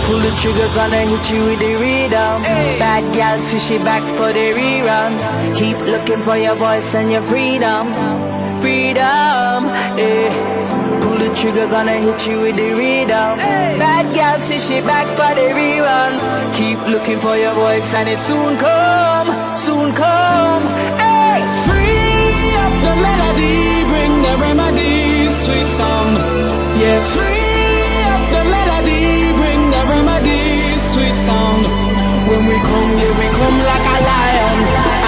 Pull the trigger, gonna hit you with the rhythm. Bad gal, see she back for the rerun. Keep looking for your voice and your freedom. Freedom, pull the trigger, gonna hit you with the rhythm. Bad gal, see she back for the rerun. Keep looking for your voice and it soon come, soon come. Hey, free up the melody, bring the remedy, sweet song. Yeah, free up the melody, bring the remedy, sweet song. When we come, yeah, we come like a lion,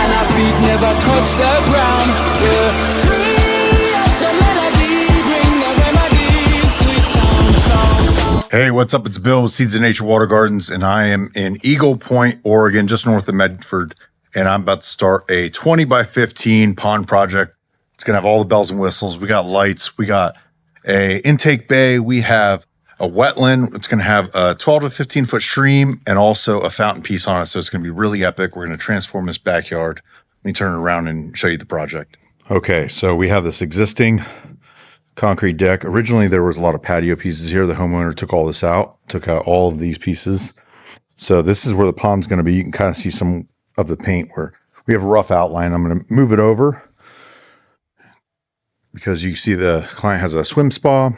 and our feet never touch the ground. Yeah, free up the melody, bring the remedy, sweet song. Hey, what's up? It's Bill with Seeds of Nature Water Gardens, and I am in Eagle Point, Oregon, just north of Medford, and I'm about to start a 20 by 15 pond project. It's gonna have all the bells and whistles. We got lights, we got a intake bay, we have a wetland. It's going to have a 12 to 15 foot stream and also a fountain piece on it. So it's going to be really epic. We're going to transform this backyard. Let me turn it around and show you the project. Okay, so we have this existing concrete deck. Originally, there was a lot of patio pieces here. The homeowner took all this out, took out all of these pieces. So this is where the pond's going to be. You can kind of see some of the paint where we have a rough outline. I'm going to move it over because you see the client has a swim spa.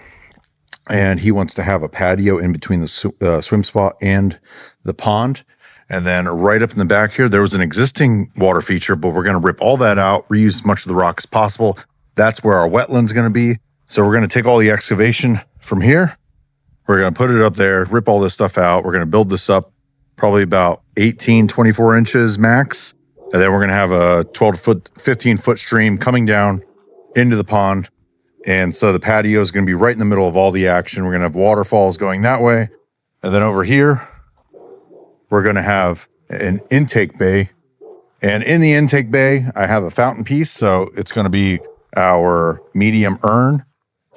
And he wants to have a patio in between the swim spa and the pond. And then right up in the back here, there was an existing water feature, but we're going to rip all that out, reuse as much of the rock as possible. That's where our wetland's going to be. So we're going to take all the excavation from here. We're going to put it up there, rip all this stuff out. We're going to build this up probably about 18, 24 inches max. And then we're going to have a 12 foot, 15 foot stream coming down into the pond. And so the patio is going to be right in the middle of all the action. We're going to have waterfalls going that way. And then over here, we're going to have an intake bay. And in the intake bay, I have a fountain piece. So it's going to be our medium urn.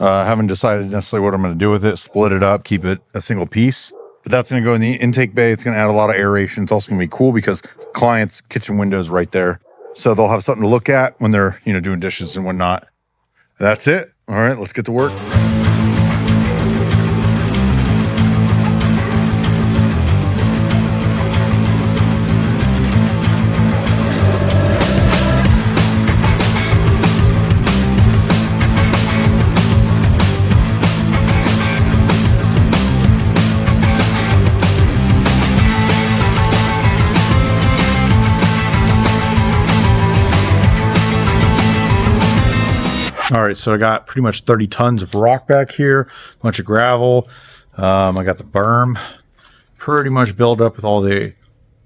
I haven't decided necessarily what I'm going to do with it. Split it up, keep it a single piece. But that's going to go in the intake bay. It's going to add a lot of aeration. It's also going to be cool because clients' kitchen windows right there. So they'll have something to look at when they're, doing dishes and whatnot. That's it. All right, let's get to work. All right, so I got pretty much 30 tons of rock back here, a bunch of gravel. I got the berm pretty much built up with all the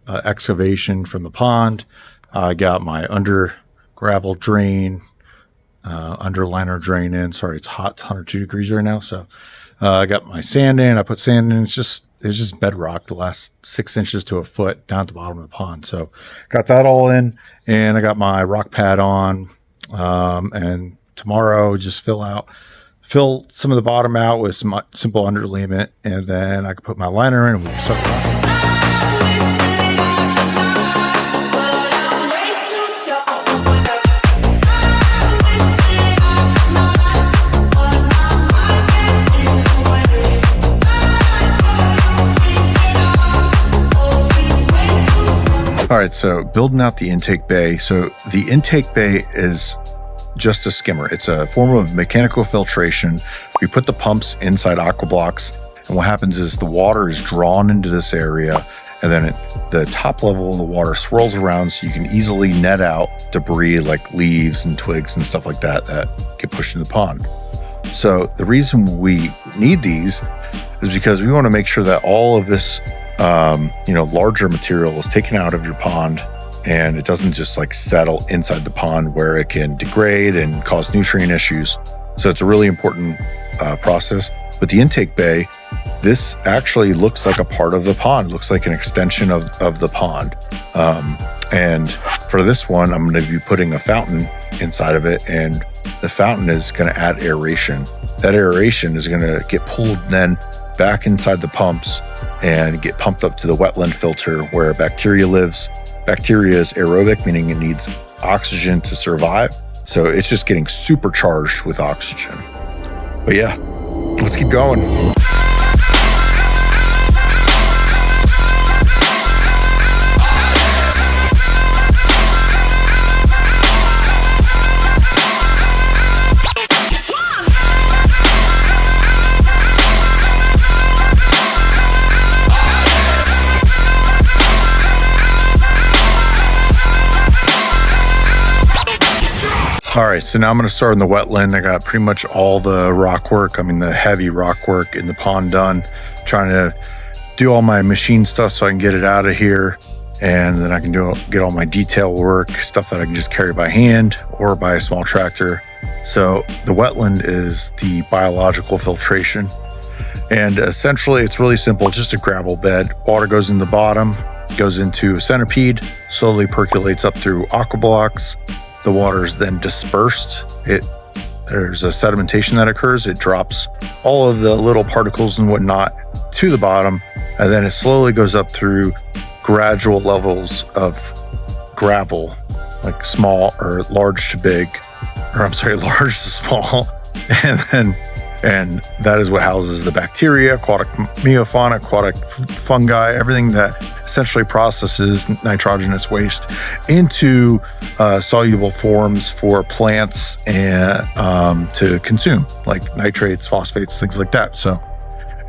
excavation from the pond. I got my under gravel drain, underliner drain in. Sorry, it's hot. It's 102 degrees right now. So I got my sand in. I put sand in. It's just bedrock, the last 6 inches to a foot down at the bottom of the pond. So got that all in, and I got my rock pad on, and tomorrow, just fill some of the bottom out with some simple underlayment, and then I can put my liner in and we'll start rocking. All right, so building out the intake bay. So the intake bay is just a skimmer. It's a form of mechanical filtration. We put the pumps inside aqua blocks, and what happens is the water is drawn into this area, and then the top level of the water swirls around so you can easily net out debris like leaves and twigs and stuff like that get pushed in the pond. So the reason we need these is because we want to make sure that all of this larger material is taken out of your pond, and it doesn't just settle inside the pond where it can degrade and cause nutrient issues. So it's a really important process. But the intake bay, this actually looks like a part of the pond. It looks like an extension of the pond. And for this one, I'm going to be putting a fountain inside of it, and the fountain is going to add aeration. That aeration is going to get pulled then back inside the pumps and get pumped up to the wetland filter where bacteria lives. Bacteria is aerobic, meaning it needs oxygen to survive. So it's just getting supercharged with oxygen. But yeah, let's keep going. All right, so now I'm going to start in the wetland. I got pretty much all the rock work, the heavy rock work in the pond done. Trying to do all my machine stuff so I can get it out of here. And then I can get all my detail work, stuff that I can just carry by hand or by a small tractor. So the wetland is the biological filtration. And essentially it's really simple. It's just a gravel bed. Water goes in the bottom, goes into a centipede, slowly percolates up through aqua blocks. The water is then dispersed. There's a sedimentation that occurs. It drops all of the little particles and whatnot to the bottom. And then it slowly goes up through gradual levels of gravel, like small or large to big, or I'm sorry, large to small. And that is what houses the bacteria, aquatic megafauna, aquatic fungi, everything that essentially processes nitrogenous waste into soluble forms for plants and to consume, like nitrates, phosphates, things like that. So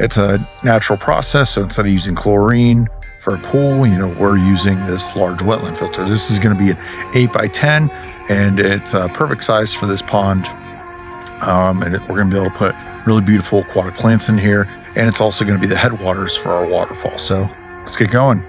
it's a natural process. So instead of using chlorine for a pool, we're using this large wetland filter. This is going to be an 8x10, and it's a perfect size for this pond. We're going to be able to put really beautiful aquatic plants in here, and it's also going to be the headwaters for our waterfall. So let's get going.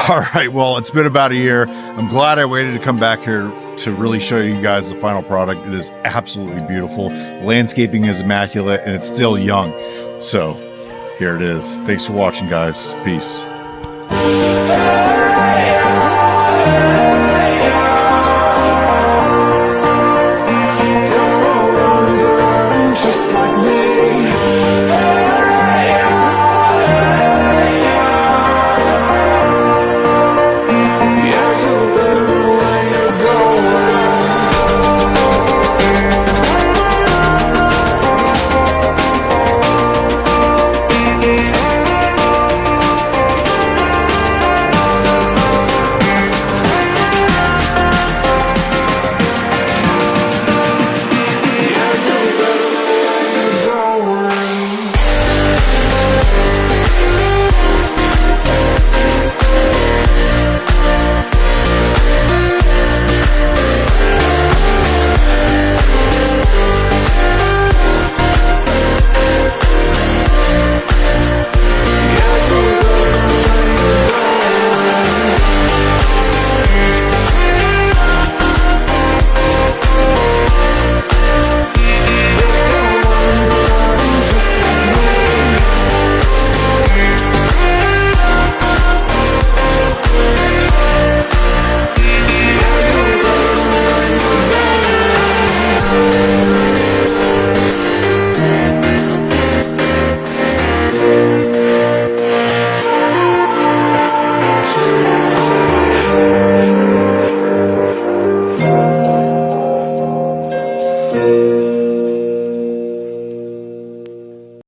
All right, well, it's been about a year. I'm glad I waited to come back here to really show you guys the final product. It is absolutely beautiful. Landscaping is immaculate, and it's still young. So here it is. Thanks for watching, guys. Peace.